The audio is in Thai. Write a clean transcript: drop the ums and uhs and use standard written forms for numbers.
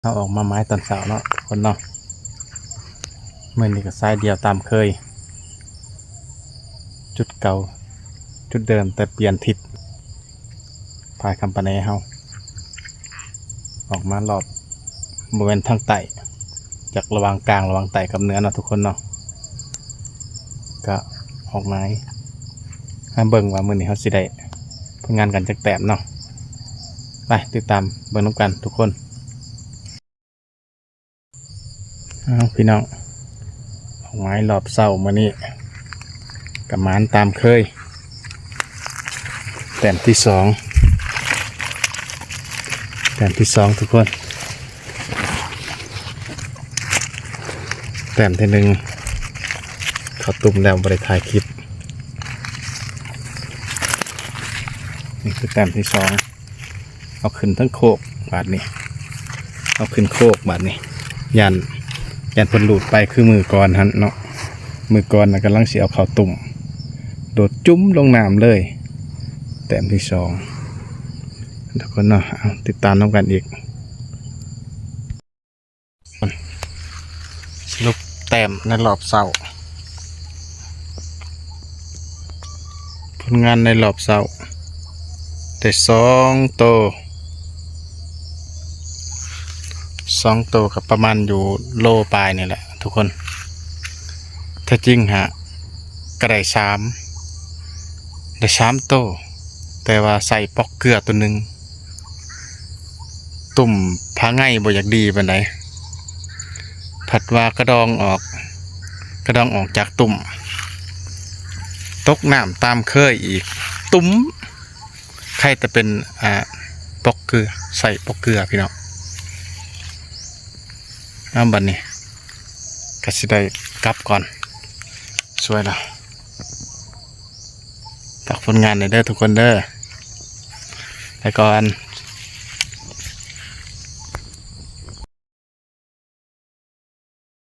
เอาออกมาไม้ตอนเสาร์เนาะคนเนาะเมื่อนี้ก็สายเดียวตามเคย จุดเก่าจุดเดิมแต่เปลี่ยนทิศพายคำปะแนเฮาออกมารอบบริเวณทางใต้จากระหว่างกลางระหว่างใต้กับเหนือเนาะทุกคนเนาะก็ออกไม้ให้เบิ่งว่ามื้อนี้เฮาสิได้ผลงานกันจักแต้มเนาะไปติดตามเบิ่งนำกันทุกคนพี่น้องออกไม้รอบเช้ามื้อนี้กับหมานตามเคยแต้มที่สองทุกคนแต้มที่หนึ่งเขาตุ่มแล้วบริถ่ายคลิปนี่คือแต้มที่สองเอาขึ้นทั้งโคกบาดนี้เอาขึ้นโคกบาดนี้ยันผลหลุดไปคือมือก่อนฮันเนาะมือก่อนกำลังเสียเอาเขาตุ่มโดดจุ้มลงน้ำเลยแต้มที่สองทุกคนเนาะติดตามน้องกันอีกสรุปแต้มในรอบเสาร์ผลงานในรอบเสาร์ได้2 โตกับประมาณอยู่โลปลายนี่แหละทุกคนถ้าจริงก็ได้3 โตแต่ว่าใส่ปอกเกลือตัวหนึ่งตุ่มพาง่ายบ่อยากดีปานใดผัดว่ากระดองออกจากตุ่มตกน้ำตามเคยอีกตุ้มใครแต่เป็นปอกเกลือใส่ปอกเกลือพี่น้องบัดนี้ก็สิได้กลับก่อนสวยแล้วฝากผลงานหน่อยเด้อทุกคนเด้อไปก่อน